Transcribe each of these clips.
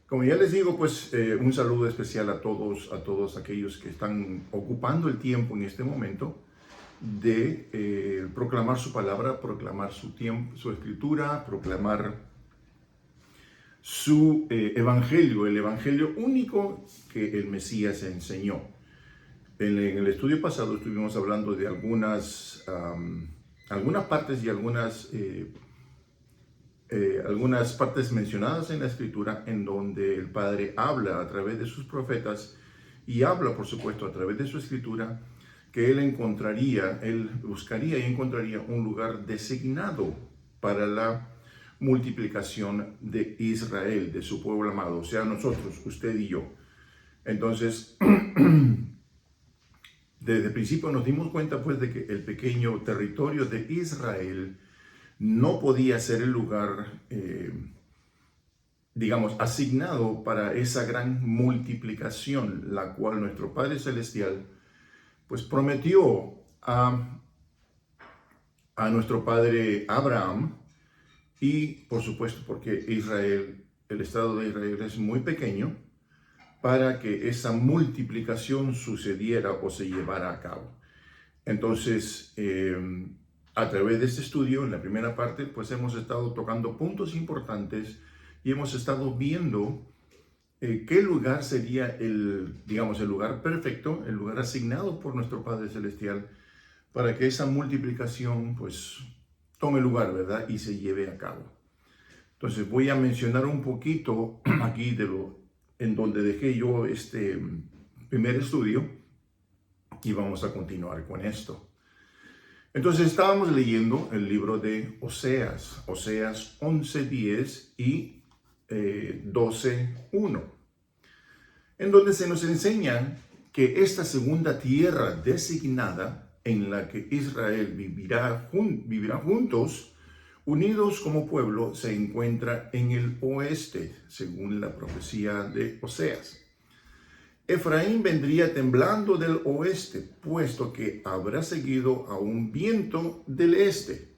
Como ya les digo, pues un saludo especial a todos aquellos que están ocupando el tiempo en este momento de proclamar su palabra, proclamar su tiempo, su escritura, proclamar su evangelio, el evangelio único que el Mesías enseñó. En el estudio pasado estuvimos hablando de algunas partes y algunas partes mencionadas en la Escritura en donde el Padre habla a través de sus profetas y habla, por supuesto, a través de su Escritura, que Él buscaría y encontraría un lugar designado para la multiplicación de Israel, de su pueblo amado, o sea, nosotros, usted y yo. Entonces, desde el principio nos dimos cuenta pues de que el pequeño territorio de Israel no podía ser el lugar, digamos, asignado para esa gran multiplicación, la cual nuestro Padre Celestial, pues prometió a nuestro Padre Abraham, y por supuesto porque Israel, el Estado de Israel es muy pequeño, para que esa multiplicación sucediera o se llevara a cabo. Entonces, a través de este estudio, en la primera parte, pues hemos estado tocando puntos importantes y hemos estado viendo qué lugar sería digamos, el lugar perfecto, el lugar asignado por nuestro Padre Celestial para que esa multiplicación, pues, tome lugar, ¿verdad? Y se lleve a cabo. Entonces, voy a mencionar un poquito aquí en donde dejé yo este primer estudio y vamos a continuar con esto. Entonces estábamos leyendo el libro de Oseas 11:10 y 12:1, en donde se nos enseña que esta segunda tierra designada en la que Israel vivirá juntos, unidos como pueblo, se encuentra en el oeste, según la profecía de Oseas. Efraín vendría temblando del oeste, puesto que habrá seguido a un viento del este.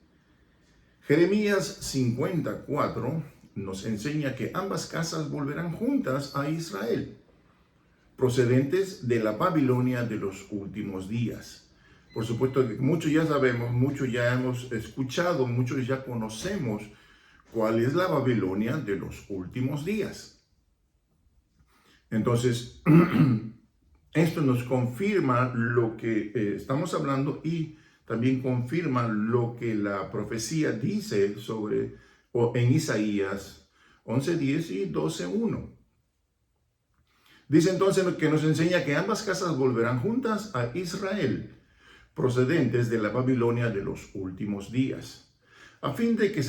Jeremías 54 nos enseña que ambas casas volverán juntas a Israel, procedentes de la Babilonia de los últimos días. Por supuesto que muchos ya sabemos, muchos ya hemos escuchado, muchos ya conocemos cuál es la Babilonia de los últimos días. Entonces, esto nos confirma lo que estamos hablando y también confirma lo que la profecía dice en Isaías 11:10 y 12:1. Dice entonces que nos enseña que ambas casas volverán juntas a Israel, procedentes de la Babilonia de los últimos días. A fin de que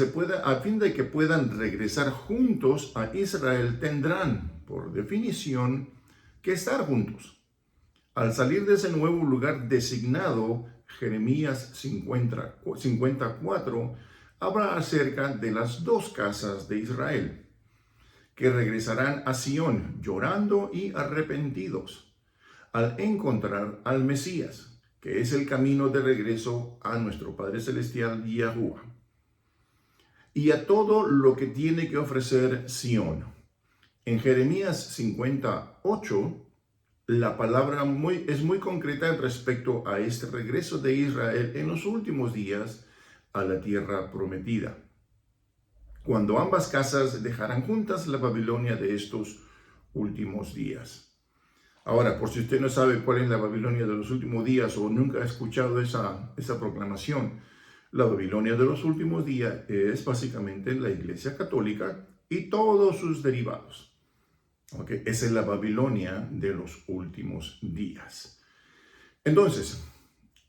puedan regresar juntos a Israel, tendrán, por definición, que estar juntos. Al salir de ese nuevo lugar designado, Jeremías 54 habla acerca de las dos casas de Israel, que regresarán a Sión llorando y arrepentidos, al encontrar al Mesías, que es el camino de regreso a nuestro Padre Celestial, Yahuwah, y a todo lo que tiene que ofrecer Sión. En Jeremías 58, la palabra es muy concreta respecto a este regreso de Israel en los últimos días a la tierra prometida, cuando ambas casas dejarán juntas la Babilonia de estos últimos días. Ahora, por si usted no sabe cuál es la Babilonia de los últimos días o nunca ha escuchado esa proclamación, la Babilonia de los últimos días es básicamente la Iglesia Católica y todos sus derivados. Okay, esa es la Babilonia de los últimos días. Entonces,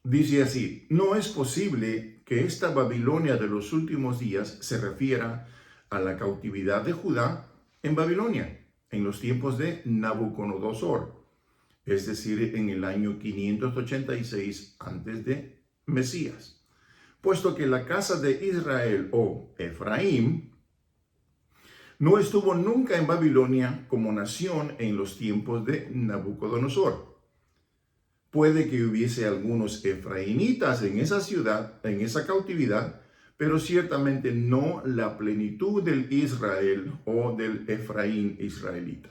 dice así: no es posible que esta Babilonia de los últimos días se refiera a la cautividad de Judá en Babilonia, en los tiempos de Nabucodonosor, es decir, en el año 586 antes de Mesías, puesto que la casa de Israel o Efraín no estuvo nunca en Babilonia como nación en los tiempos de Nabucodonosor. Puede que hubiese algunos efraínitas en esa ciudad, en esa cautividad, pero ciertamente no la plenitud del Israel o del Efraín israelita.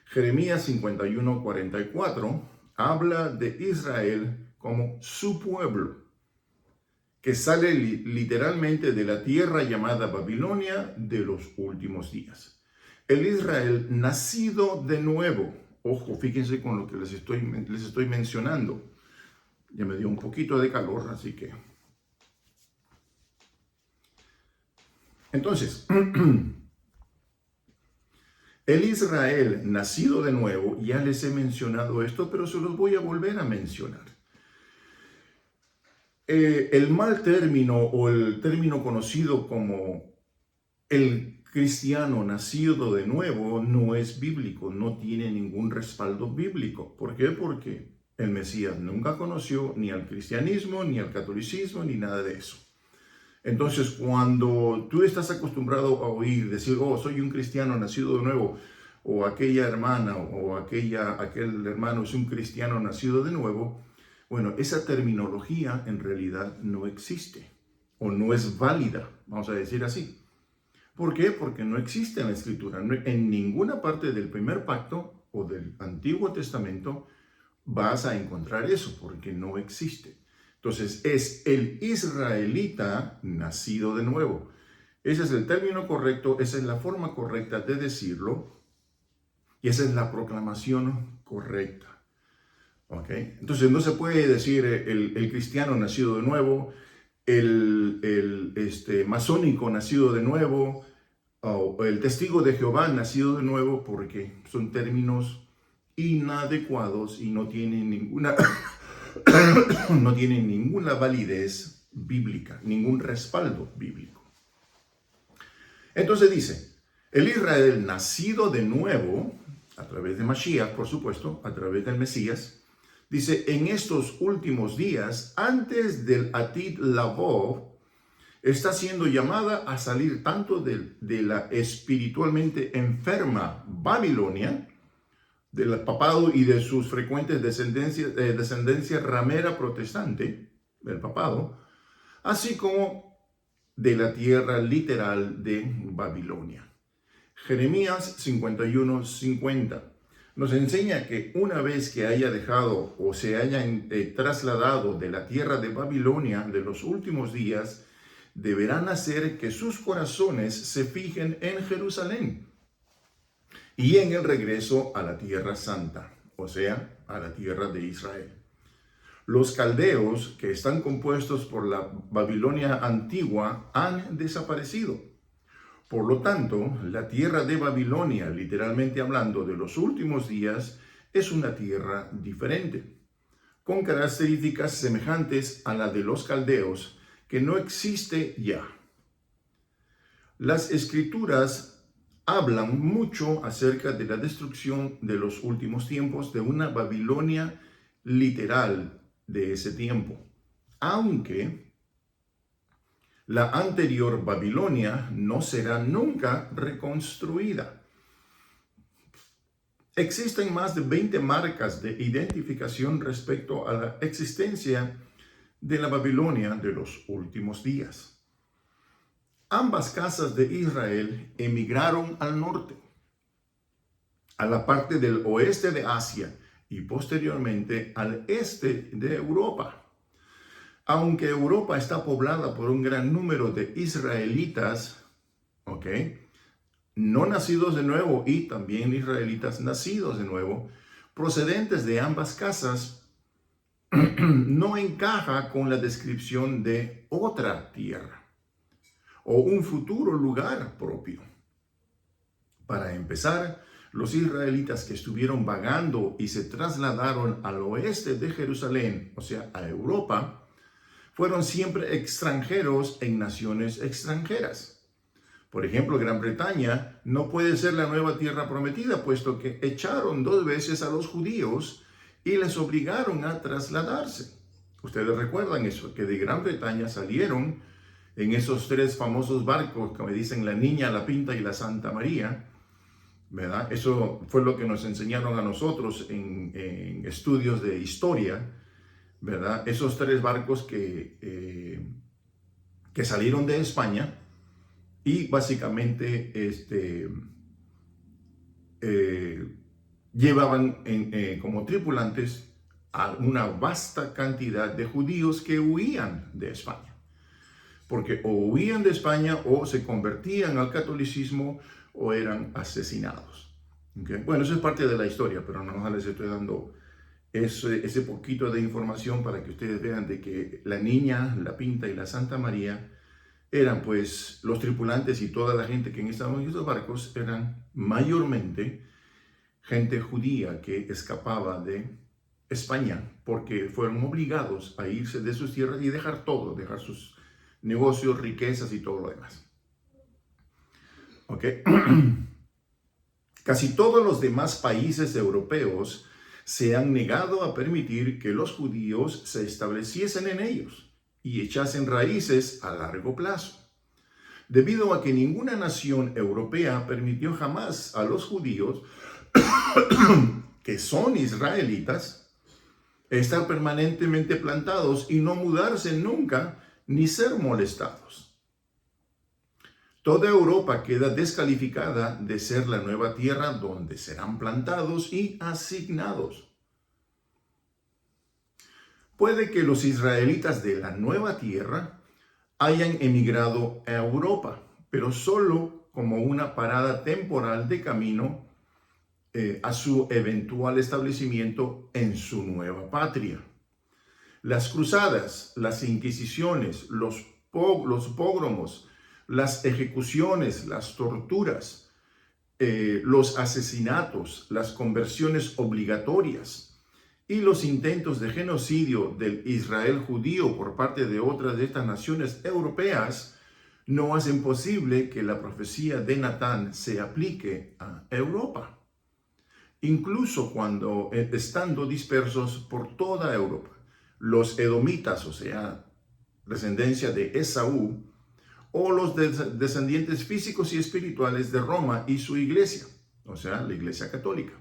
Jeremías 51:44 habla de Israel como su pueblo, que sale literalmente de la tierra llamada Babilonia de los últimos días. El Israel nacido de nuevo. Ojo, fíjense con lo que les estoy mencionando. Ya me dio un poquito de calor, así que... Entonces, el Israel nacido de nuevo, ya les he mencionado esto, pero se los voy a volver a mencionar. El mal término o el término conocido como el cristiano nacido de nuevo no es bíblico, no tiene ningún respaldo bíblico. ¿Por qué? Porque el Mesías nunca conoció ni al cristianismo, ni al catolicismo, ni nada de eso. Entonces, cuando tú estás acostumbrado a oír decir, oh, soy un cristiano nacido de nuevo, o aquella hermana o aquel hermano es un cristiano nacido de nuevo, bueno, esa terminología en realidad no existe o no es válida, vamos a decir así. ¿Por qué? Porque no existe en la Escritura. En ninguna parte del primer pacto o del Antiguo Testamento vas a encontrar eso, porque no existe. Entonces, es el israelita nacido de nuevo. Ese es el término correcto, esa es la forma correcta de decirlo y esa es la proclamación correcta. ¿Ok? Entonces, no se puede decir el cristiano nacido de nuevo, el masónico nacido de nuevo, o el testigo de Jehová nacido de nuevo, porque son términos inadecuados y no tienen ninguna, no tienen ninguna validez bíblica, ningún respaldo bíblico. Entonces dice, el Israel nacido de nuevo, a través de Mashiach, por supuesto, a través del Mesías, dice, en estos últimos días, antes del Atid Lavo, está siendo llamada a salir tanto de la espiritualmente enferma Babilonia, del papado y de sus frecuentes descendencia ramera protestante, del papado, así como de la tierra literal de Babilonia. Jeremías 51:50 nos enseña que una vez que haya dejado o se hayan trasladado de la tierra de Babilonia de los últimos días, deberán hacer que sus corazones se fijen en Jerusalén y en el regreso a la tierra santa, o sea, a la tierra de Israel. Los caldeos, que están compuestos por la Babilonia antigua, han desaparecido. Por lo tanto, la tierra de Babilonia, literalmente hablando de los últimos días, es una tierra diferente, con características semejantes a la de los caldeos, que no existe ya. Las escrituras hablan mucho acerca de la destrucción de los últimos tiempos de una Babilonia literal de ese tiempo, aunque la anterior Babilonia no será nunca reconstruida. Existen más de 20 marcas de identificación respecto a la existencia de la Babilonia de los últimos días. Ambas casas de Israel emigraron al norte, a la parte del oeste de Asia y posteriormente al este de Europa. Aunque Europa está poblada por un gran número de israelitas, ¿ok?, no nacidos de nuevo y también israelitas nacidos de nuevo, procedentes de ambas casas, no encaja con la descripción de otra tierra o un futuro lugar propio. Para empezar, los israelitas que estuvieron vagando y se trasladaron al oeste de Jerusalén, o sea, a Europa, fueron siempre extranjeros en naciones extranjeras. Por ejemplo, Gran Bretaña no puede ser la nueva tierra prometida, puesto que echaron 2 veces a los judíos y les obligaron a trasladarse. Ustedes recuerdan eso, que de Gran Bretaña salieron en esos 3 famosos barcos, que me dicen la Niña, la Pinta y la Santa María, ¿verdad? Eso fue lo que nos enseñaron a nosotros en estudios de historia, ¿verdad? Esos 3 barcos que que salieron de España y básicamente llevaban como tripulantes a una vasta cantidad de judíos que huían de España, porque o huían de España o se convertían al catolicismo o eran asesinados. ¿Okay? Bueno, eso es parte de la historia, pero no les estoy dando ese poquito de información para que ustedes vean de que la Niña, la Pinta y la Santa María eran pues los tripulantes y toda la gente que estaba en estos barcos eran mayormente gente judía que escapaba de España porque fueron obligados a irse de sus tierras y dejar todo, dejar sus negocios, riquezas y todo lo demás. ¿Ok? Casi todos los demás países europeos se han negado a permitir que los judíos se estableciesen en ellos y echasen raíces a largo plazo, debido a que ninguna nación europea permitió jamás a los judíos que son israelitas estar permanentemente plantados y no mudarse nunca ni ser molestados. Toda Europa queda descalificada de ser la nueva tierra donde serán plantados y asignados. Puede que los israelitas de la nueva tierra hayan emigrado a Europa, pero solo como una parada temporal de camino a su eventual establecimiento en su nueva patria. Las cruzadas, las inquisiciones, los pogromos, las ejecuciones, las torturas, los asesinatos, las conversiones obligatorias y los intentos de genocidio del Israel judío por parte de otras de estas naciones europeas no hacen posible que la profecía de Natán se aplique a Europa, incluso cuando estando dispersos por toda Europa. Los edomitas, o sea, descendencia de Esaú, o los descendientes físicos y espirituales de Roma y su iglesia, o sea, la iglesia católica.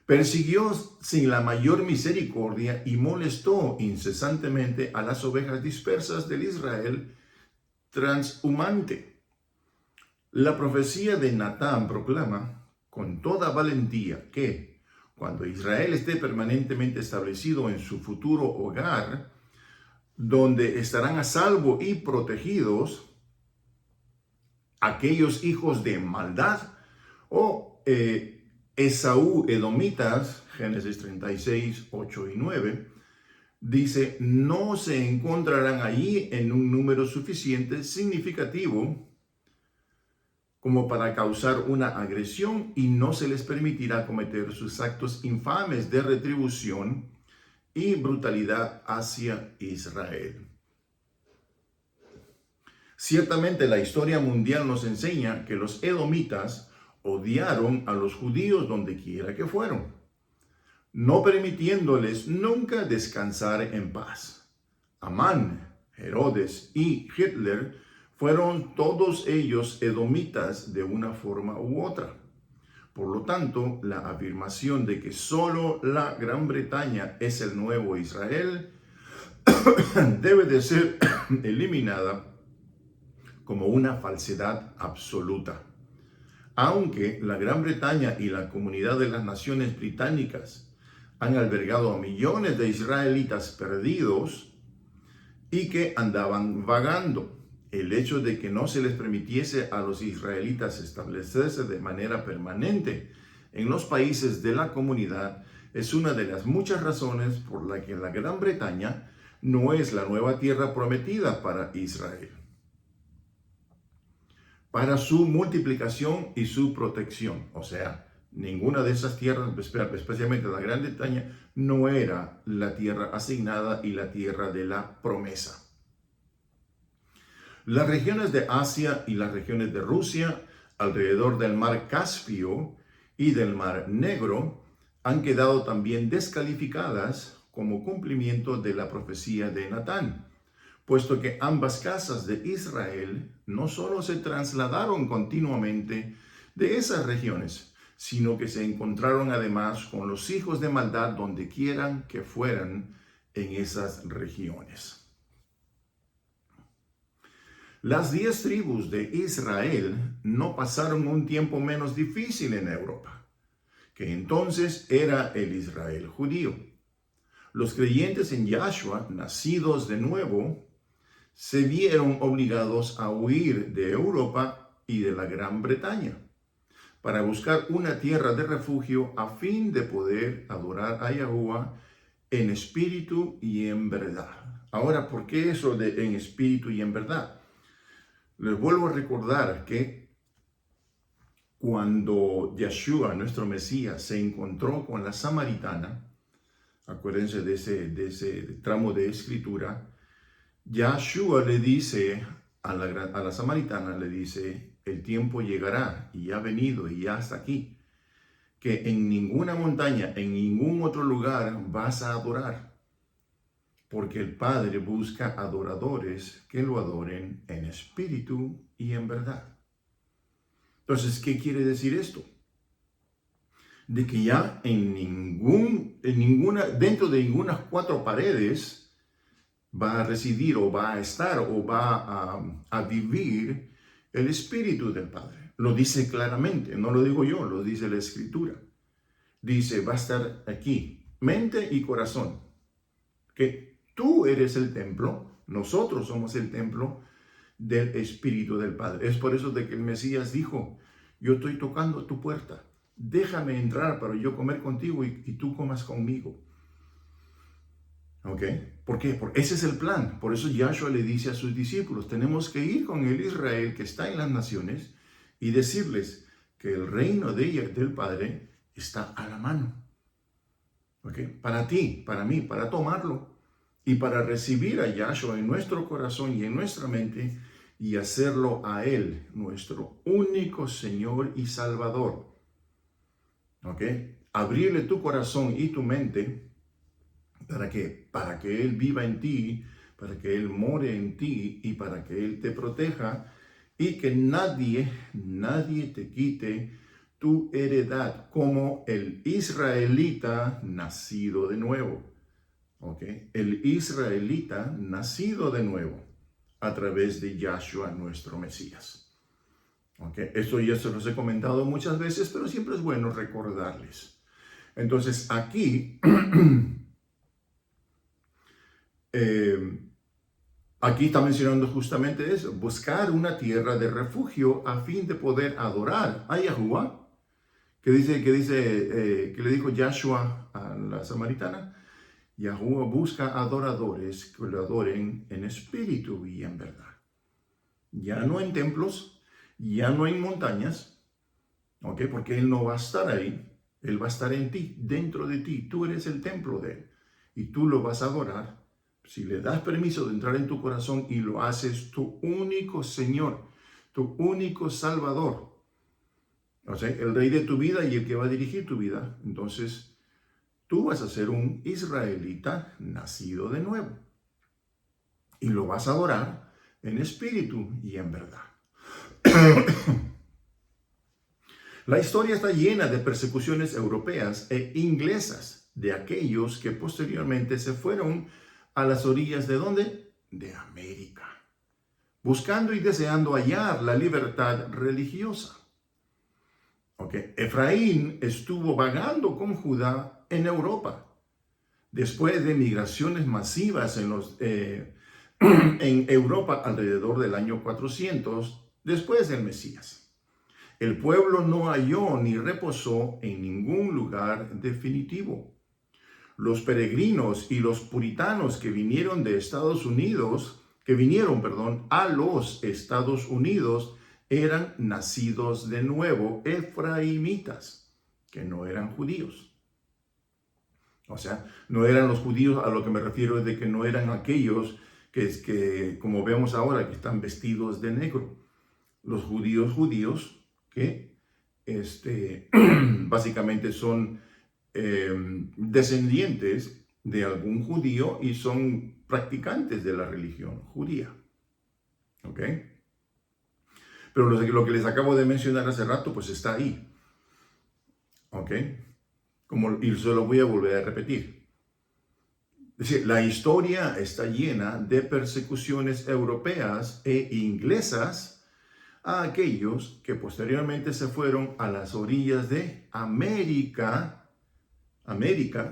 Persiguió sin la mayor misericordia y molestó incesantemente a las ovejas dispersas del Israel transhumante. La profecía de Natán proclama con toda valentía que cuando Israel esté permanentemente establecido en su futuro hogar, donde estarán a salvo y protegidos aquellos hijos de maldad o Esaú edomitas, Génesis 36, 8 y 9, dice, no se encontrarán allí en un número suficiente significativo como para causar una agresión y no se les permitirá cometer sus actos infames de retribución y brutalidad hacia Israel. Ciertamente la historia mundial nos enseña que los edomitas odiaron a los judíos donde quiera que fueron, no permitiéndoles nunca descansar en paz. Amán, Herodes y Hitler fueron todos ellos edomitas de una forma u otra. Por lo tanto, la afirmación de que solo la Gran Bretaña es el nuevo Israel debe de ser eliminada como una falsedad absoluta. Aunque la Gran Bretaña y la Comunidad de las Naciones Británicas han albergado a millones de israelitas perdidos y que andaban vagando, el hecho de que no se les permitiese a los israelitas establecerse de manera permanente en los países de la comunidad es una de las muchas razones por la que la Gran Bretaña no es la nueva tierra prometida para Israel, para su multiplicación y su protección. O sea, ninguna de esas tierras, especialmente la Gran Bretaña, no era la tierra asignada y la tierra de la promesa. Las regiones de Asia y las regiones de Rusia, alrededor del mar Caspio y del mar Negro, han quedado también descalificadas como cumplimiento de la profecía de Natán, puesto que ambas casas de Israel no solo se trasladaron continuamente de esas regiones, sino que se encontraron además con los hijos de maldad donde quieran que fueran en esas regiones. Las 10 tribus de Israel no pasaron un tiempo menos difícil en Europa, que entonces era el Israel judío. Los creyentes en Yahshua, nacidos de nuevo, se vieron obligados a huir de Europa y de la Gran Bretaña para buscar una tierra de refugio a fin de poder adorar a Yahuwah en espíritu y en verdad. Ahora, ¿por qué eso de en espíritu y en verdad? Les vuelvo a recordar que cuando Yeshua, nuestro Mesías, se encontró con la samaritana, acuérdense de ese tramo de escritura, Yeshua le dice a la samaritana, le dice, el tiempo llegará y ha venido y ya está aquí, que en ninguna montaña, en ningún otro lugar vas a adorar, porque el Padre busca adoradores que lo adoren en espíritu y en verdad. Entonces, ¿qué quiere decir esto? De que ya dentro de ninguna 4 paredes va a residir o va a estar o va a vivir el Espíritu del Padre. Lo dice claramente, no lo digo yo, lo dice la Escritura. Dice, va a estar aquí, mente y corazón. Que tú eres el templo, nosotros somos el templo del Espíritu del Padre. Es por eso de que el Mesías dijo, yo estoy tocando tu puerta, déjame entrar para yo comer contigo y tú comas conmigo. ¿Ok? ¿Por qué? Porque ese es el plan. Por eso Yahshua le dice a sus discípulos, tenemos que ir con el Israel que está en las naciones y decirles que el reino del Padre está a la mano. ¿Ok? Para ti, para mí, para tomarlo y para recibir a Yahshua en nuestro corazón y en nuestra mente y hacerlo a Él, nuestro único Señor y Salvador. ¿Ok? Abrirle tu corazón y tu mente. ¿Para qué? Para que Él viva en ti, para que Él more en ti y para que Él te proteja y que nadie te quite tu heredad como el israelita nacido de nuevo. ¿Ok? El israelita nacido de nuevo a través de Yahshua nuestro Mesías. ¿Ok? Esto ya se los he comentado muchas veces, pero siempre es bueno recordarles. Entonces aquí... aquí está mencionando justamente eso, buscar una tierra de refugio a fin de poder adorar a Yahuwah, que le dijo Yahshua a la samaritana, Yahuwah busca adoradores que lo adoren en espíritu y en verdad. Ya no en templos, ya no en montañas, ¿ok? Porque Él no va a estar ahí, Él va a estar en ti, dentro de ti, tú eres el templo de Él y tú lo vas a adorar. Si le das permiso de entrar en tu corazón y lo haces tu único Señor, tu único Salvador, o sea, el Rey de tu vida y el que va a dirigir tu vida, entonces tú vas a ser un israelita nacido de nuevo. Y lo vas a adorar en espíritu y en verdad. La historia está llena de persecuciones europeas e inglesas de aquellos que posteriormente se fueron a las orillas ¿de dónde? De América, buscando y deseando hallar la libertad religiosa. Okay. Efraín estuvo vagando con Judá en Europa, después de migraciones masivas en Europa alrededor del año 400, después del Mesías. El pueblo no halló ni reposó en ningún lugar definitivo. Los peregrinos y los puritanos que vinieron a los Estados Unidos, eran nacidos de nuevo efraimitas, que no eran judíos. O sea, no eran los judíos, a lo que me refiero es de que no eran aquellos que como vemos ahora, que están vestidos de negro. Los judíos que básicamente son descendientes de algún judío y son practicantes de la religión judía. ¿Ok? Pero lo que les acabo de mencionar hace rato, pues está ahí. ¿Ok? Y se lo voy a volver a repetir. Es decir, la historia está llena de persecuciones europeas e inglesas a aquellos que posteriormente se fueron a las orillas de América,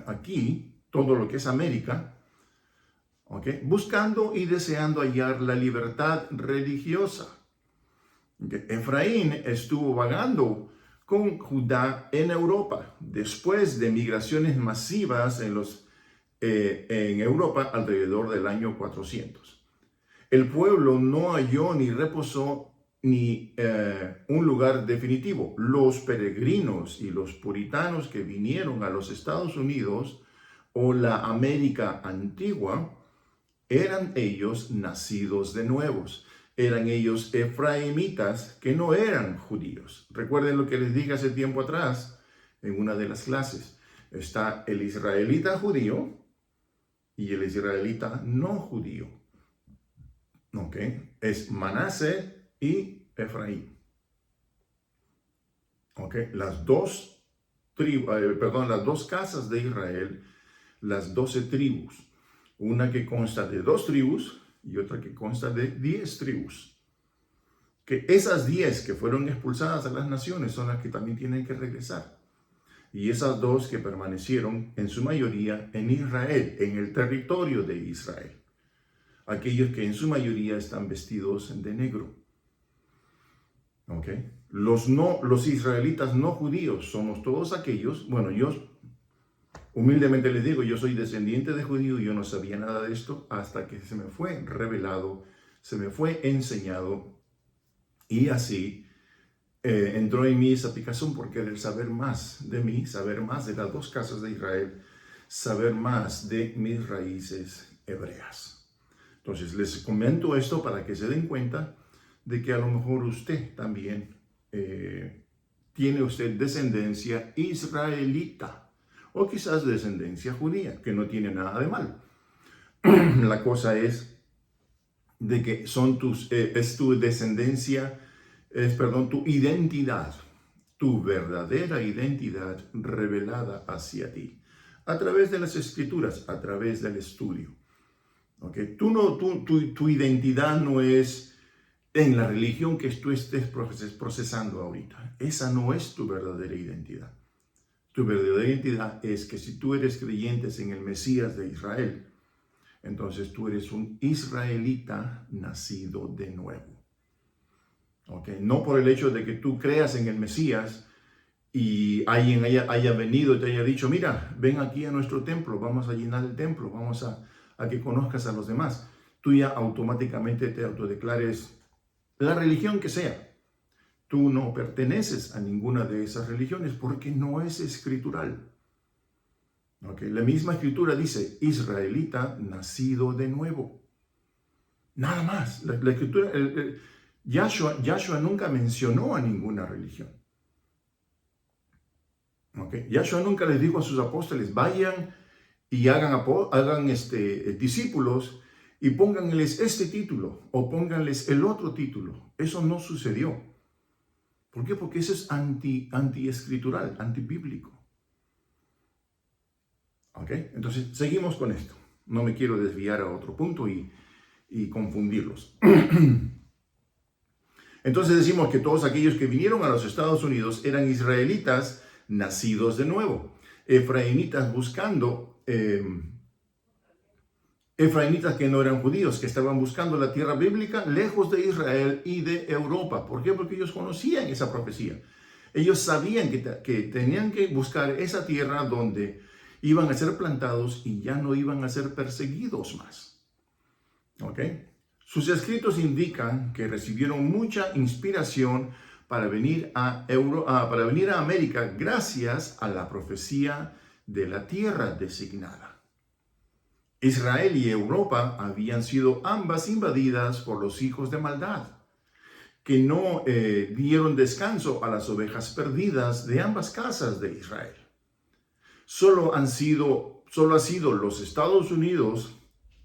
aquí, todo lo que es América, ¿okay? Buscando y deseando hallar la libertad religiosa. ¿Okay? Efraín estuvo vagando con Judá en Europa después de migraciones masivas en Europa alrededor del año 400. El pueblo no halló ni reposó ni un lugar definitivo. Los peregrinos y los puritanos que vinieron a los Estados Unidos o la América antigua, eran ellos nacidos de nuevos. Eran ellos efraimitas que no eran judíos. Recuerden lo que les dije hace tiempo atrás en una de las clases. Está el israelita judío y el israelita no judío. ¿Ok? Es Manasé y Efraín. ¿Ok? Las dos casas de Israel, las 12 tribus. Una que consta de 2 tribus y otra que consta de 10 tribus. Que esas 10 que fueron expulsadas a las naciones son las que también tienen que regresar. Y esas 2 que permanecieron en su mayoría en Israel, en el territorio de Israel. Aquellos que en su mayoría están vestidos de negro. ¿Ok? Los israelitas no judíos somos todos aquellos, bueno, yo humildemente les digo, yo soy descendiente de judío y yo no sabía nada de esto hasta que se me fue revelado, se me fue enseñado y así entró en mí esa picazón por querer saber más de mí, saber más de las 2 casas de Israel, saber más de mis raíces hebreas. Entonces les comento esto para que se den cuenta de que a lo mejor usted también tiene usted descendencia israelita. O quizás descendencia judía, que no tiene nada de mal. La cosa es de que es tu descendencia, tu identidad, tu verdadera identidad revelada hacia ti, a través de las escrituras, a través del estudio. ¿Okay? Tu identidad no es en la religión que tú estés procesando ahorita. Esa no es tu verdadera identidad. Tu verdadera identidad es que si tú eres creyente en el Mesías de Israel, entonces tú eres un israelita nacido de nuevo. ¿Okay? No por el hecho de que tú creas en el Mesías y alguien haya venido y te haya dicho, mira, ven aquí a nuestro templo, vamos a llenar el templo, vamos a que conozcas a los demás. Tú ya automáticamente te autodeclares la religión que sea. Tú no perteneces a ninguna de esas religiones porque no es escritural. Okay. La misma escritura dice, israelita nacido de nuevo. Nada más. La escritura, Yahshua nunca mencionó a ninguna religión. Okay. Yahshua nunca les dijo a sus apóstoles, vayan y hagan discípulos y pónganles este título o pónganles el otro título. Eso no sucedió. ¿Por qué? Porque eso es anti-escritural, antibíblico. ¿Ok? Entonces, seguimos con esto. No me quiero desviar a otro punto y confundirlos. Entonces decimos que todos aquellos que vinieron a los Estados Unidos eran israelitas nacidos de nuevo. Efraimitas buscando, efraimitas que no eran judíos, que estaban buscando la tierra bíblica lejos de Israel y de Europa. ¿Por qué? Porque ellos conocían esa profecía. Ellos sabían que tenían que buscar esa tierra donde iban a ser plantados y ya no iban a ser perseguidos más. ¿Ok? Sus escritos indican que recibieron mucha inspiración para venir a América gracias a la profecía de la tierra designada. Israel y Europa habían sido ambas invadidas por los hijos de maldad, que no dieron descanso a las ovejas perdidas de ambas casas de Israel. Solo ha sido los Estados Unidos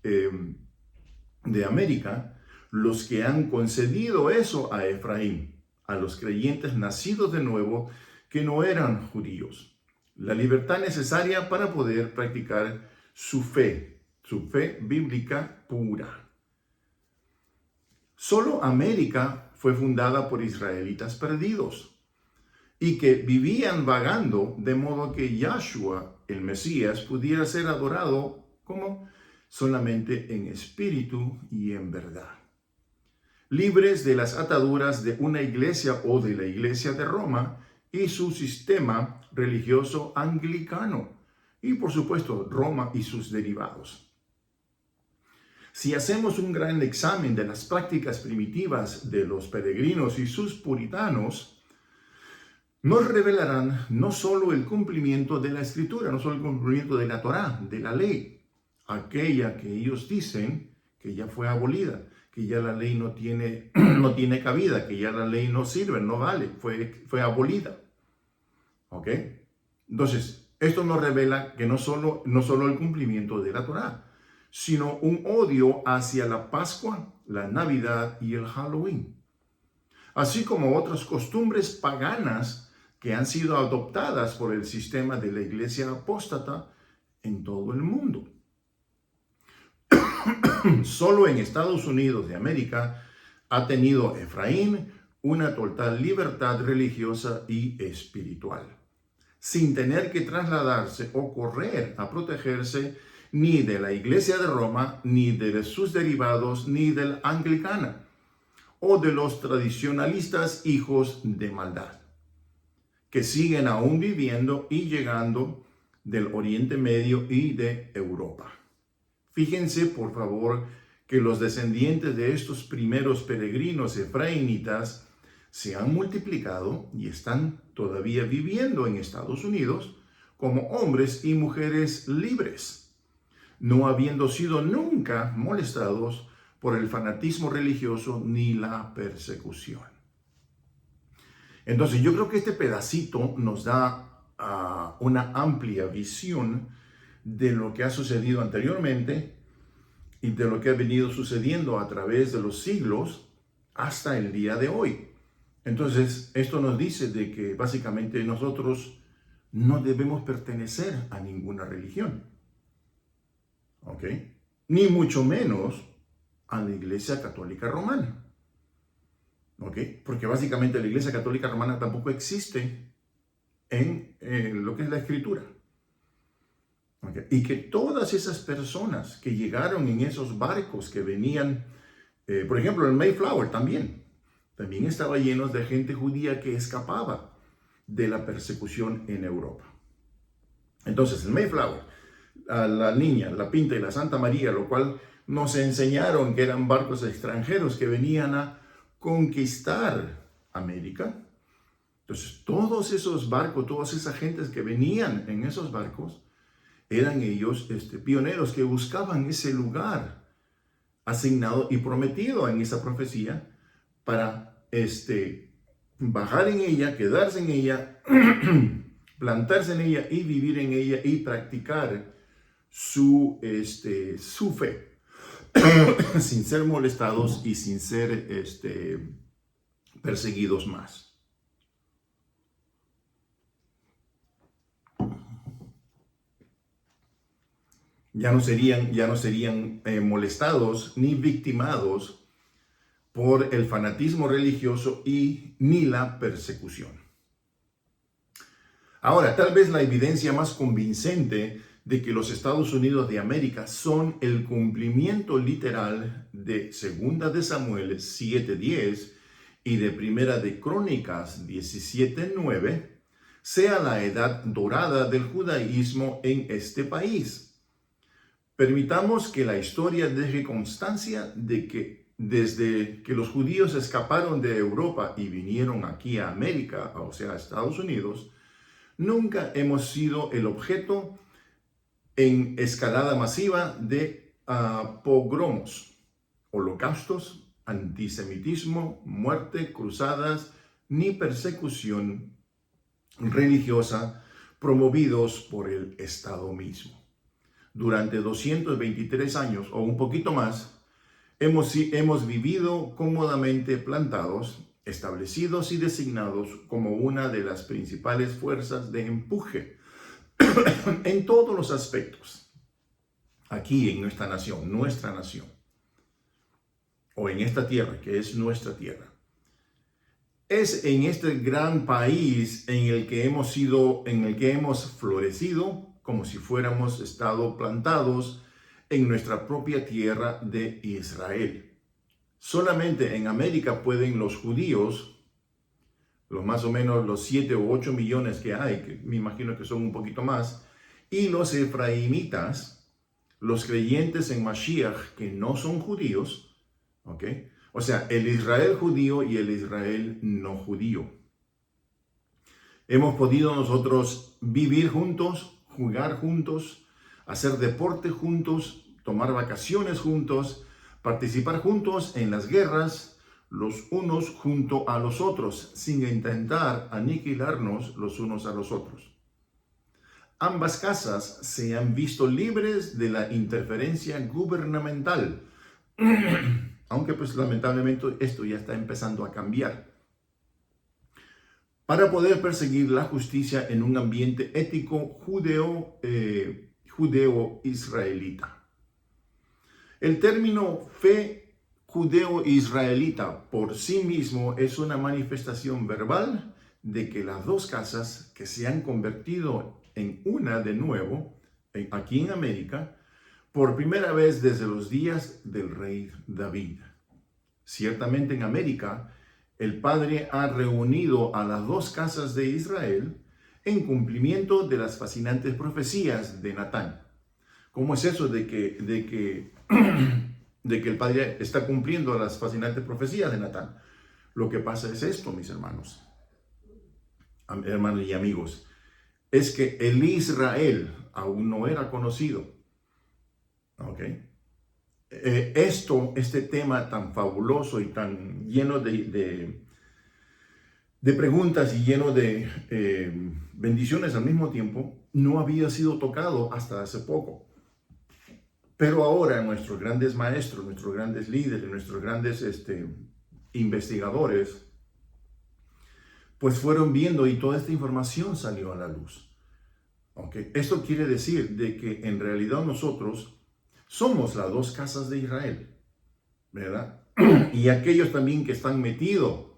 de América los que han concedido eso a Efraín, a los creyentes nacidos de nuevo que no eran judíos. La libertad necesaria para poder practicar su fe. su fe bíblica pura. Solo América fue fundada por israelitas perdidos y que vivían vagando de modo que Yahshua, el Mesías, pudiera ser adorado como solamente en espíritu y en verdad. Libres de las ataduras de una iglesia o de la iglesia de Roma y su sistema religioso anglicano, y por supuesto Roma y sus derivados. Si hacemos un gran examen de las prácticas primitivas de los peregrinos y sus puritanos, nos revelarán no solo el cumplimiento de la Escritura, no solo el cumplimiento de la Torá, de la ley, aquella que ellos dicen que ya fue abolida, que ya la ley no tiene cabida, que ya la ley no sirve, no vale, fue abolida. ¿Ok? Entonces, esto nos revela que no solo el cumplimiento de la Torá, sino un odio hacia la Pascua, la Navidad y el Halloween, así como otras costumbres paganas que han sido adoptadas por el sistema de la iglesia apóstata en todo el mundo. Solo en Estados Unidos de América ha tenido Efraín una total libertad religiosa y espiritual, sin tener que trasladarse o correr a protegerse ni de la Iglesia de Roma, ni de sus derivados, ni del anglicana, o de los tradicionalistas hijos de maldad, que siguen aún viviendo y llegando del Oriente Medio y de Europa. Fíjense, por favor, que los descendientes de estos primeros peregrinos efraínitas se han multiplicado y están todavía viviendo en Estados Unidos como hombres y mujeres libres, no habiendo sido nunca molestados por el fanatismo religioso ni la persecución. Entonces, yo creo que este pedacito nos da una amplia visión de lo que ha sucedido anteriormente y de lo que ha venido sucediendo a través de los siglos hasta el día de hoy. Entonces, esto nos dice de que básicamente nosotros no debemos pertenecer a ninguna religión, ¿ok? Ni mucho menos a la Iglesia Católica Romana, ¿ok? Porque básicamente la Iglesia Católica Romana tampoco existe en lo que es la Escritura. Okay. Y que todas esas personas que llegaron en esos barcos que venían, por ejemplo, el Mayflower también estaba lleno de gente judía que escapaba de la persecución en Europa. Entonces, el Mayflower, la Niña, la Pinta y la Santa María, lo cual nos enseñaron que eran barcos extranjeros que venían a conquistar América. Entonces, todos esos barcos, todas esas gentes que venían en esos barcos, eran ellos pioneros que buscaban ese lugar asignado y prometido en esa profecía para bajar en ella, quedarse en ella, plantarse en ella y vivir en ella y practicar su fe sin ser molestados y sin ser perseguidos más. Ya no serían molestados ni victimados por el fanatismo religioso y ni la persecución. Ahora, tal vez la evidencia más convincente de que los Estados Unidos de América son el cumplimiento literal de 2 de Samuel 7:10 y de 1 de Crónicas 17:9 sea la edad dorada del judaísmo en este país. Permitamos que la historia deje constancia de que desde que los judíos escaparon de Europa y vinieron aquí a América, o sea, a Estados Unidos, nunca hemos sido el objeto en escalada masiva de pogromos, holocaustos, antisemitismo, muerte, cruzadas, ni persecución religiosa promovidos por el Estado mismo. Durante 223 años o un poquito más, hemos vivido cómodamente plantados, establecidos y designados como una de las principales fuerzas de empuje en todos los aspectos. aquí en nuestra nación, o en esta tierra, que es nuestra tierra. Es en este gran país en el que hemos florecido, como si fuéramos estado plantados en nuestra propia tierra de Israel. Solamente en América pueden los judíos, los más o menos los 7 o 8 millones que hay, que me imagino que son un poquito más, y los efraimitas, los creyentes en Mashiach que no son judíos, ¿ok? O sea, el Israel judío y el Israel no judío. Hemos podido nosotros vivir juntos, jugar juntos, hacer deporte juntos, tomar vacaciones juntos, participar juntos en las guerras, los unos junto a los otros, sin intentar aniquilarnos los unos a los otros. Ambas casas se han visto libres de la interferencia gubernamental, aunque pues lamentablemente esto ya está empezando a cambiar, para poder perseguir la justicia en un ambiente ético judeo-israelita. El término fe judeo-israelita por sí mismo es una manifestación verbal de que las dos casas que se han convertido en una de nuevo, aquí en América, por primera vez desde los días del rey David. Ciertamente en América, el Padre ha reunido a las dos casas de Israel en cumplimiento de las fascinantes profecías de Natán. ¿Cómo es eso de que el Padre está cumpliendo las fascinantes profecías de Natán? Lo que pasa es esto, mis hermanos y amigos, es que el Israel aún no era conocido. ¿Ok? Este tema tan fabuloso y tan lleno de preguntas y lleno de bendiciones al mismo tiempo, no había sido tocado hasta hace poco. Pero ahora nuestros grandes maestros, nuestros grandes líderes, nuestros grandes investigadores, pues fueron viendo y toda esta información salió a la luz. ¿Okay? Esto quiere decir de que en realidad nosotros somos las dos casas de Israel, ¿verdad? Y aquellos también que están metidos,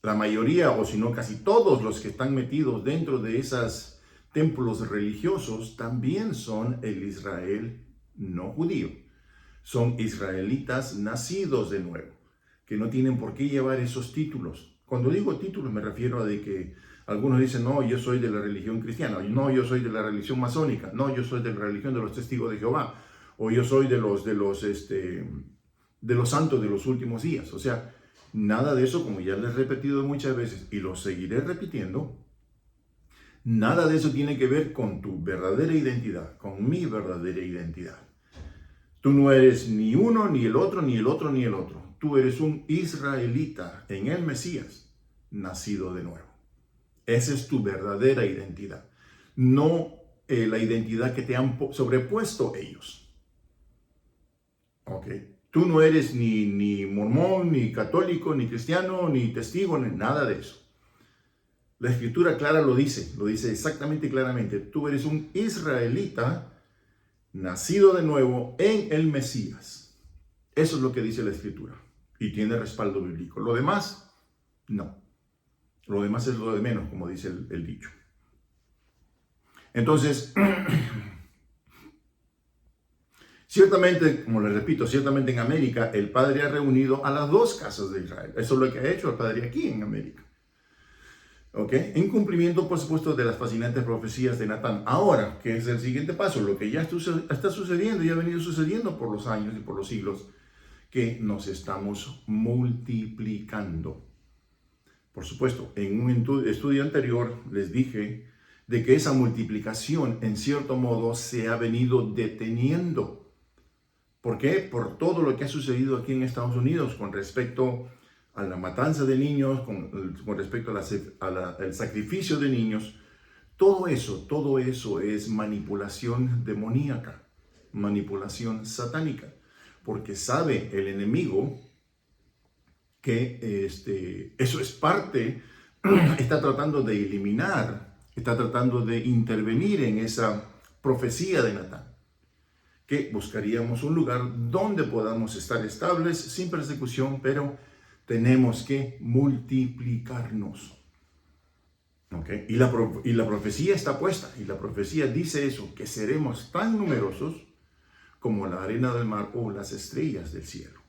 la mayoría o si no casi todos los que están metidos dentro de esos templos religiosos, también son el Israel no judío. Son israelitas nacidos de nuevo, que no tienen por qué llevar esos títulos. Cuando digo títulos me refiero a de que algunos dicen, no, yo soy de la religión cristiana, no, yo soy de la religión masónica, no, yo soy de la religión de los testigos de Jehová, o yo soy de los santos de los últimos días. O sea, nada de eso, como ya les he repetido muchas veces y lo seguiré repitiendo, nada de eso tiene que ver con tu verdadera identidad, con mi verdadera identidad. Tú no eres ni uno, ni el otro, ni el otro, ni el otro. Tú eres un israelita en el Mesías, nacido de nuevo. Esa es tu verdadera identidad, no la identidad que te han sobrepuesto ellos. ¿Ok? Tú no eres ni mormón, ni católico, ni cristiano, ni testigo, ni nada de eso. La Escritura clara lo dice exactamente claramente. Tú eres un israelita nacido de nuevo en el Mesías. Eso es lo que dice la Escritura y tiene respaldo bíblico. Lo demás, no. Lo demás es lo de menos, como dice el dicho. Entonces, ciertamente, como les repito, ciertamente en América el Padre ha reunido a las dos casas de Israel. Eso es lo que ha hecho el Padre aquí en América. ¿Ok? En cumplimiento, por supuesto, de las fascinantes profecías de Natán. Ahora, que es el siguiente paso, lo que ya está sucediendo y ha venido sucediendo por los años y por los siglos, que nos estamos multiplicando. Por supuesto, en un estudio anterior les dije de que esa multiplicación, en cierto modo, se ha venido deteniendo. ¿Por qué? Por todo lo que ha sucedido aquí en Estados Unidos con respecto a la matanza de niños, con respecto al sacrificio de niños. Todo eso es manipulación demoníaca, manipulación satánica, porque sabe el enemigo que eso es parte, está tratando de eliminar, está tratando de intervenir en esa profecía de Natán. que buscaríamos un lugar donde podamos estar estables, sin persecución, pero tenemos que multiplicarnos. ¿Okay? Y la profecía está puesta, y la profecía dice eso, que seremos tan numerosos como la arena del mar o las estrellas del cielo.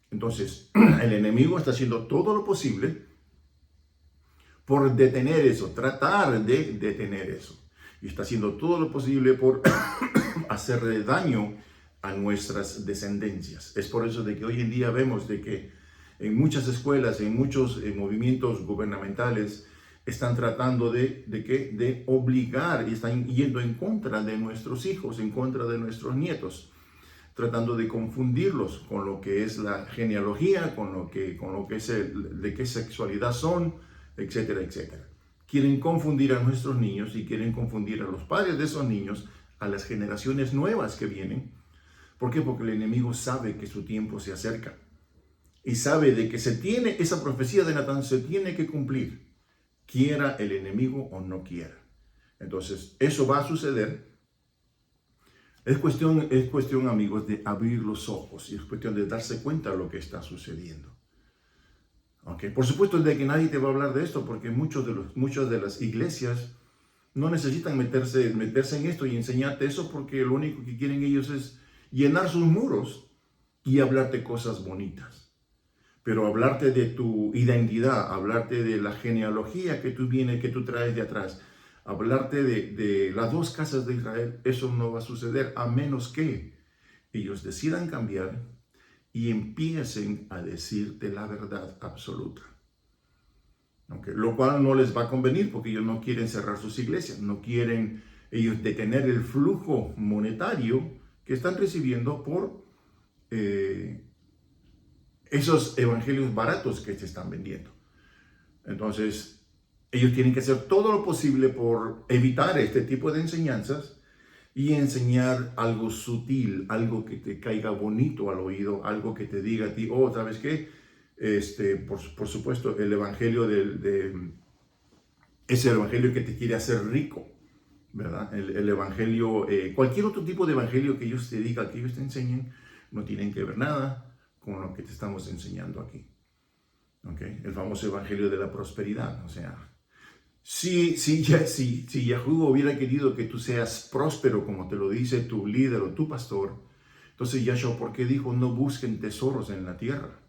Entonces, el enemigo está haciendo todo lo posible por detener eso, tratar de detener eso. Y está haciendo todo lo posible por hacerle daño a nuestras descendencias. Es por eso de que hoy en día vemos de que en muchas escuelas, en muchos movimientos gubernamentales, están tratando de obligar y están yendo en contra de nuestros hijos, en contra de nuestros nietos, tratando de confundirlos con lo que es la genealogía, con lo que es de qué sexualidad son, etcétera, etcétera. Quieren confundir a nuestros niños y quieren confundir a los padres de esos niños, a las generaciones nuevas que vienen. ¿Por qué? Porque el enemigo sabe que su tiempo se acerca y sabe de que esa profecía de Natán se tiene que cumplir, quiera el enemigo o no quiera. Entonces, eso va a suceder. Es cuestión, amigos, de abrir los ojos y es cuestión de darse cuenta de lo que está sucediendo. Okay. Por supuesto, de que nadie te va a hablar de esto, porque muchas de las iglesias no necesitan meterse en esto y enseñarte eso, porque lo único que quieren ellos es llenar sus muros y hablarte cosas bonitas. Pero hablarte de tu identidad, hablarte de la genealogía que tú traes de atrás, hablarte de las dos casas de Israel, eso no va a suceder a menos que ellos decidan cambiar y empiecen a decirte la verdad absoluta. Okay. Lo cual no les va a convenir porque ellos no quieren cerrar sus iglesias, no quieren ellos detener el flujo monetario que están recibiendo por esos evangelios baratos que se están vendiendo. Entonces, ellos tienen que hacer todo lo posible por evitar este tipo de enseñanzas y enseñar algo sutil, algo que te caiga bonito al oído, algo que te diga a ti, oh, ¿sabes qué? Por supuesto, el evangelio es el evangelio que te quiere hacer rico, ¿verdad? El evangelio, cualquier otro tipo de evangelio que ellos te digan, que ellos te enseñen, no tienen que ver nada con lo que te estamos enseñando aquí. ¿Okay? El famoso evangelio de la prosperidad, o sea, si Yahweh hubiera querido que tú seas próspero, como te lo dice tu líder o tu pastor, entonces Yahshua, ¿por qué dijo no busquen tesoros en la tierra?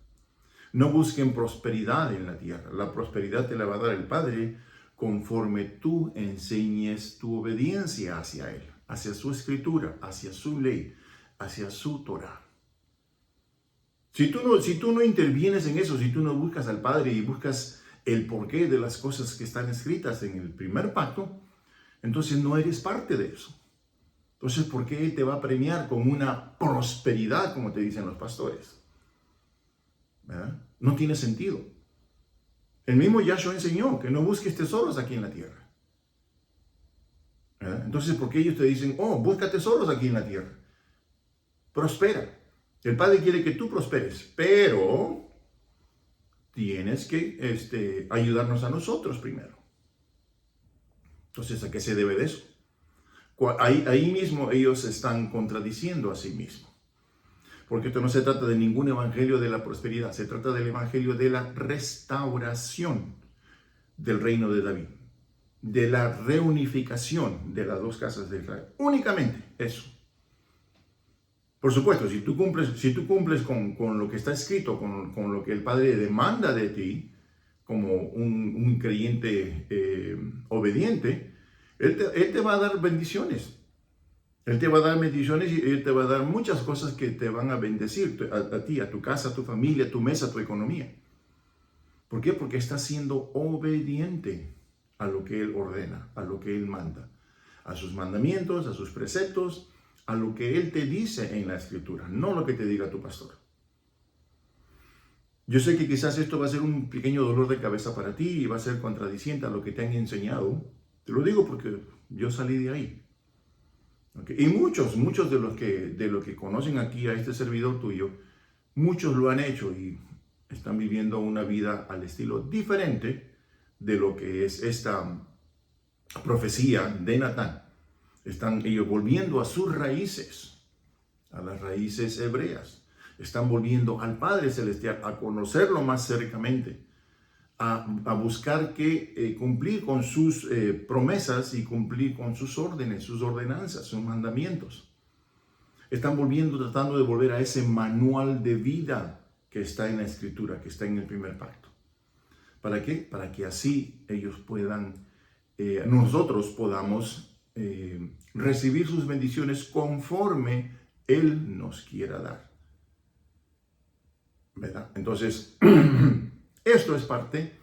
No busquen prosperidad en la tierra. La prosperidad te la va a dar el Padre conforme tú enseñes tu obediencia hacia Él, hacia su escritura, hacia su ley, hacia su Torah. Si tú no intervienes en eso, si tú no buscas al Padre y buscas el porqué de las cosas que están escritas en el primer pacto, entonces no eres parte de eso. Entonces, ¿por qué Él te va a premiar con una prosperidad, como te dicen los pastores? ¿Verdad? No tiene sentido. El mismo Yahshua enseñó que no busques tesoros aquí en la tierra. ¿Verdad? Entonces, ¿por qué ellos te dicen, oh, busca tesoros aquí en la tierra? Prospera. El Padre quiere que tú prosperes, pero tienes que ayudarnos a nosotros primero. Entonces, ¿a qué se debe de eso? Ahí mismo ellos están contradiciendo a sí mismos. Porque esto no se trata de ningún evangelio de la prosperidad, se trata del evangelio de la restauración del reino de David, de la reunificación de las dos casas de Israel. Únicamente eso. Por supuesto, si tú cumples con lo que está escrito, con lo que el Padre demanda de ti, como un creyente obediente, Él te va a dar bendiciones. Él te va a dar bendiciones y Él te va a dar muchas cosas que te van a bendecir a ti, a tu casa, a tu familia, a tu mesa, a tu economía. ¿Por qué? Porque estás siendo obediente a lo que Él ordena, a lo que Él manda, a sus mandamientos, a sus preceptos, a lo que Él te dice en la Escritura, no lo que te diga tu pastor. Yo sé que quizás esto va a ser un pequeño dolor de cabeza para ti y va a ser contradiciente a lo que te han enseñado. Te lo digo porque yo salí de ahí. ¿Okay? Y muchos de los que conocen aquí a este servidor tuyo, muchos lo han hecho y están viviendo una vida al estilo diferente de lo que es esta profecía de Natán. Están ellos volviendo a sus raíces, a las raíces hebreas. Están volviendo al Padre Celestial, a conocerlo más cercamente, a buscar cumplir con sus promesas y cumplir con sus órdenes, sus ordenanzas, sus mandamientos. Están volviendo, tratando de volver a ese manual de vida que está en la Escritura, que está en el primer pacto. ¿Para qué? Para que así ellos puedan, nosotros podamos recibir sus bendiciones conforme Él nos quiera dar. ¿Verdad? Entonces, esto es parte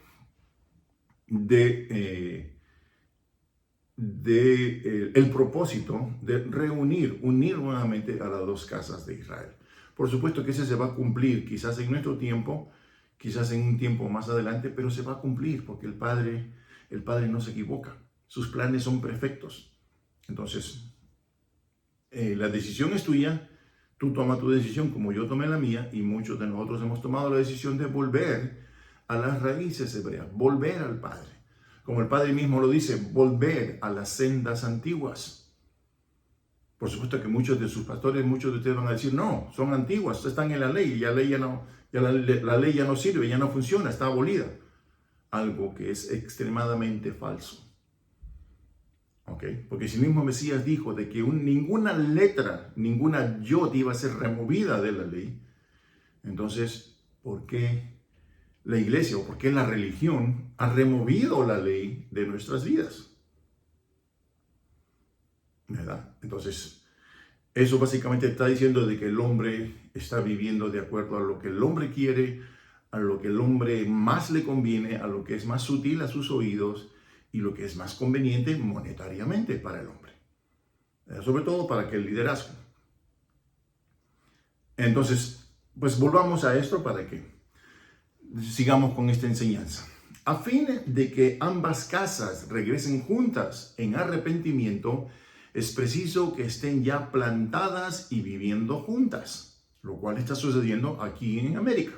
el propósito de unir nuevamente a las dos casas de Israel. Por supuesto que ese se va a cumplir quizás en nuestro tiempo, quizás en un tiempo más adelante, pero se va a cumplir porque el Padre no se equivoca. Sus planes son perfectos. Entonces, la decisión es tuya. Tú tomas tu decisión como yo tomé la mía, y muchos de nosotros hemos tomado la decisión de volver a las raíces hebreas, volver al Padre. Como el Padre mismo lo dice, volver a las sendas antiguas. Por supuesto que muchos de sus pastores, muchos de ustedes van a decir, no, son antiguas, están en la ley, la ley ya no sirve, ya no funciona, está abolida. Algo que es extremadamente falso. ¿Okay? Porque si el mismo Mesías dijo de que ninguna letra, ninguna yod iba a ser removida de la ley, entonces, ¿por qué la iglesia o por qué la religión ha removido la ley de nuestras vidas? ¿Verdad? Entonces, eso básicamente está diciendo de que el hombre está viviendo de acuerdo a lo que el hombre quiere, a lo que el hombre más le conviene, a lo que es más sutil a sus oídos y lo que es más conveniente monetariamente para el hombre. Sobre todo para que el liderazgo. Entonces, pues volvamos a esto para que sigamos con esta enseñanza. A fin de que ambas casas regresen juntas en arrepentimiento, es preciso que estén ya plantadas y viviendo juntas, lo cual está sucediendo aquí en América,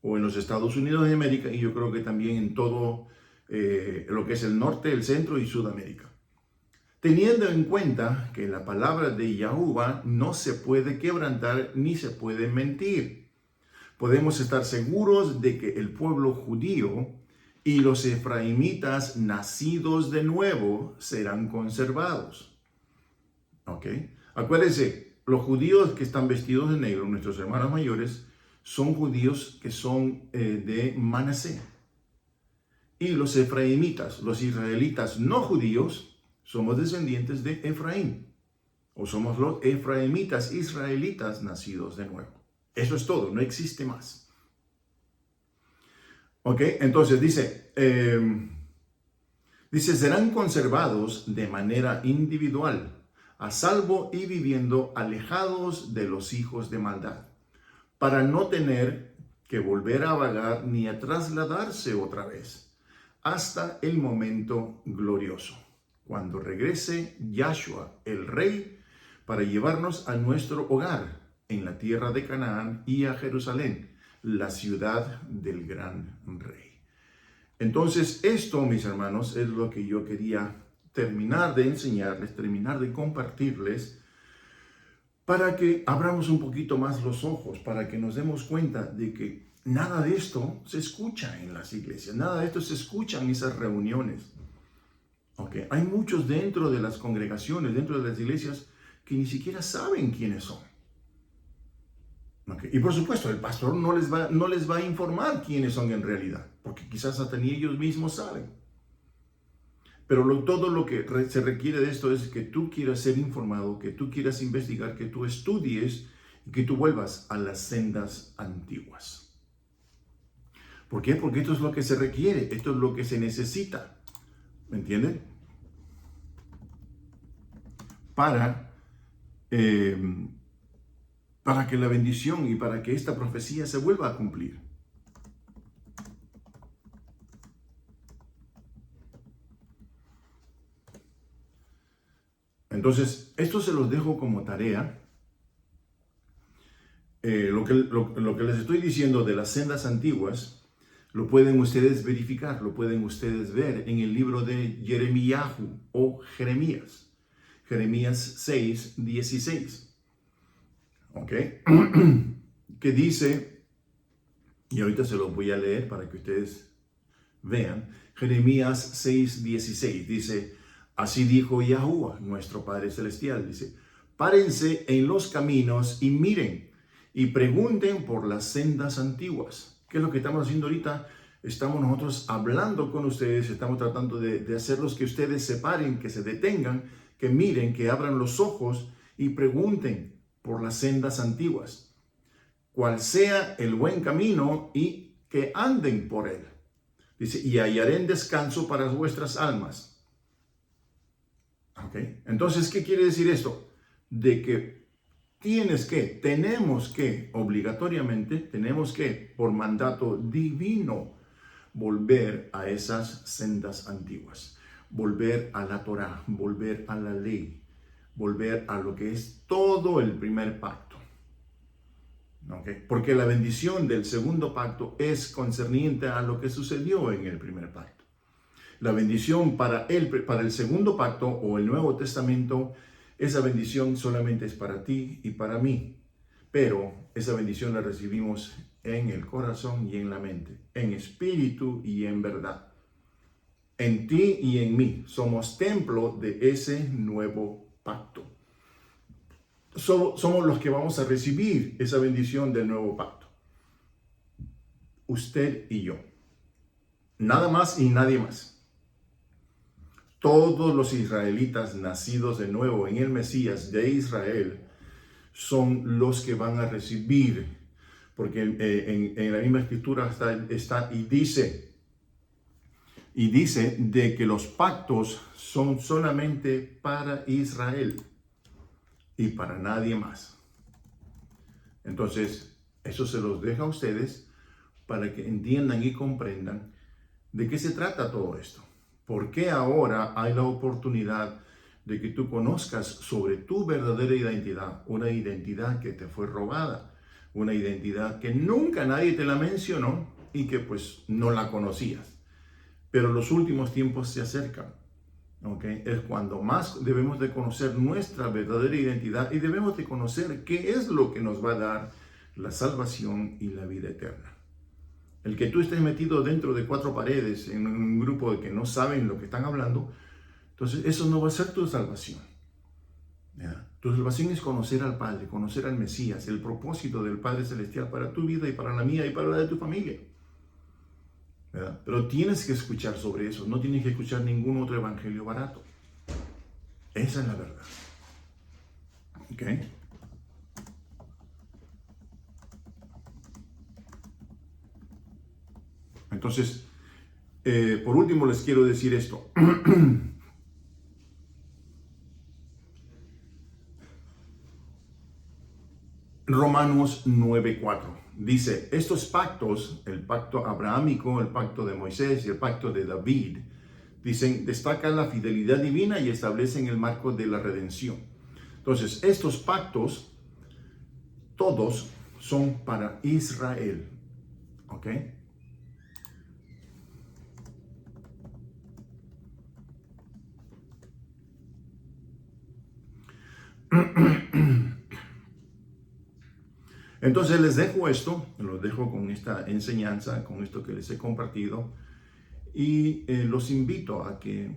o en los Estados Unidos de América, y yo creo que también en todo lo que es el norte, el centro y Sudamérica. Teniendo en cuenta que la palabra de Yahuwah no se puede quebrantar ni se puede mentir, podemos estar seguros de que el pueblo judío y los efraimitas nacidos de nuevo serán conservados. ¿Ok? Acuérdense, los judíos que están vestidos de negro, nuestros hermanos mayores, son judíos que son de Manasés. Y los efraimitas, los israelitas no judíos, somos descendientes de Efraín. O somos los efraimitas israelitas nacidos de nuevo. Eso es todo, no existe más. Ok, entonces dice, serán conservados de manera individual, a salvo y viviendo alejados de los hijos de maldad, para no tener que volver a vagar ni a trasladarse otra vez, hasta el momento glorioso, cuando regrese Yahshua, el Rey, para llevarnos a nuestro hogar en la tierra de Canaán y a Jerusalén, la ciudad del gran Rey. Entonces, esto, mis hermanos, es lo que yo quería terminar de enseñarles, terminar de compartirles, para que abramos un poquito más los ojos, para que nos demos cuenta de que nada de esto se escucha en las iglesias, nada de esto se escucha en esas reuniones. Okay. Hay muchos dentro de las congregaciones, dentro de las iglesias, que ni siquiera saben quiénes son. Okay. Y por supuesto, el pastor no les va a informar quiénes son en realidad, porque quizás hasta ni ellos mismos saben. Pero todo lo que se requiere de esto es que tú quieras ser informado, que tú quieras investigar, que tú estudies y que tú vuelvas a las sendas antiguas. ¿Por qué? Porque esto es lo que se requiere, esto es lo que se necesita. ¿Me entienden? Para que la bendición y para que esta profecía se vuelva a cumplir. Entonces, esto se los dejo como tarea. Lo que les estoy diciendo de las sendas antiguas, lo pueden ustedes verificar, lo pueden ustedes ver en el libro de Jeremiyahu o Jeremías. Jeremías 6:16. ¿ok? Que dice, y ahorita se los voy a leer para que ustedes vean, Jeremías 6:16 dice, así dijo Yahuwah, nuestro Padre Celestial, dice, párense en los caminos y miren y pregunten por las sendas antiguas. ¿Qué es lo que estamos haciendo ahorita? Estamos nosotros hablando con ustedes, estamos tratando de hacerlos que ustedes se paren, que se detengan, que miren, que abran los ojos y pregunten por las sendas antiguas, cuál sea el buen camino y que anden por él. Dice, y hallaré descanso para vuestras almas. ¿Ok? Entonces, ¿qué quiere decir esto? De que obligatoriamente, tenemos que, por mandato divino, volver a esas sendas antiguas, volver a la Torá, volver a la ley, volver a lo que es todo el primer pacto. ¿Okay? Porque la bendición del segundo pacto es concerniente a lo que sucedió en el primer pacto. La bendición para el segundo pacto o el Nuevo Testamento, esa bendición solamente es para ti y para mí. Pero esa bendición la recibimos en el corazón y en la mente, en espíritu y en verdad. En ti y en mí somos templo de ese nuevo pacto. Somos los que vamos a recibir esa bendición del nuevo pacto. Usted y yo. Nada más y nadie más. Todos los israelitas nacidos de nuevo en el Mesías de Israel son los que van a recibir, porque en la misma escritura está y dice de que los pactos son solamente para Israel y para nadie más. Entonces, eso se los deja a ustedes para que entiendan y comprendan de qué se trata todo esto. ¿Por qué ahora hay la oportunidad de que tú conozcas sobre tu verdadera identidad? Una identidad que te fue robada, una identidad que nunca nadie te la mencionó y que pues no la conocías. Pero los últimos tiempos se acercan. ¿Okay? Es cuando más debemos de conocer nuestra verdadera identidad y debemos de conocer qué es lo que nos va a dar la salvación y la vida eterna. El que tú estés metido dentro de cuatro paredes en un grupo de que no saben lo que están hablando, entonces eso no va a ser tu salvación. ¿Ya? Tu salvación es conocer al Padre, conocer al Mesías, el propósito del Padre Celestial para tu vida y para la mía y para la de tu familia. ¿Verdad? Pero tienes que escuchar sobre eso, no tienes que escuchar ningún otro evangelio barato. Esa es la verdad. ¿Ok? Entonces, por último les quiero decir esto. Romanos 9:4 dice, estos pactos, el pacto abrahámico, el pacto de Moisés y el pacto de David, dicen, destacan la fidelidad divina y establecen el marco de la redención. Entonces, estos pactos, todos son para Israel. ¿Ok? Entonces les dejo esto, los dejo con esta enseñanza, con esto que les he compartido y los invito a que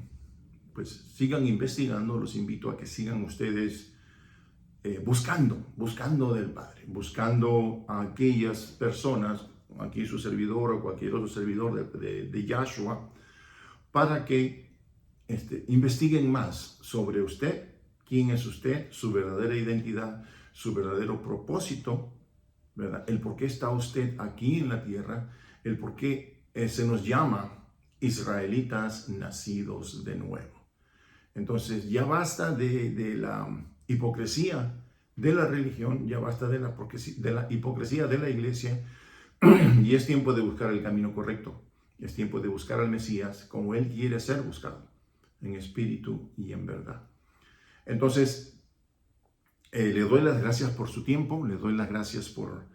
pues sigan investigando, los invito a que sigan ustedes buscando del Padre, buscando a aquellas personas, aquí su servidor o cualquier otro servidor de Yahshua, para que investiguen más sobre usted, quién es usted, su verdadera identidad, su verdadero propósito, ¿verdad? El por qué está usted aquí en la tierra, el por qué se nos llama israelitas nacidos de nuevo. Entonces ya basta de la hipocresía de la religión, ya basta de la hipocresía de la iglesia y es tiempo de buscar el camino correcto. Es tiempo de buscar al Mesías como Él quiere ser buscado, en espíritu y en verdad. Entonces, le doy las gracias por su tiempo, le doy las gracias por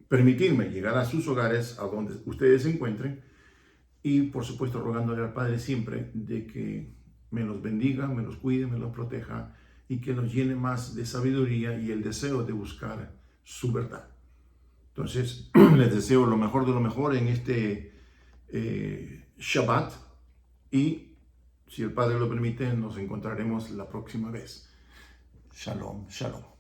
permitirme llegar a sus hogares, a donde ustedes se encuentren, y por supuesto rogándole al Padre siempre de que me los bendiga, me los cuide, me los proteja y que nos llene más de sabiduría y el deseo de buscar su verdad. Entonces, les deseo lo mejor de lo mejor en este Shabbat y, si el Padre lo permite, nos encontraremos la próxima vez. Shalom, shalom.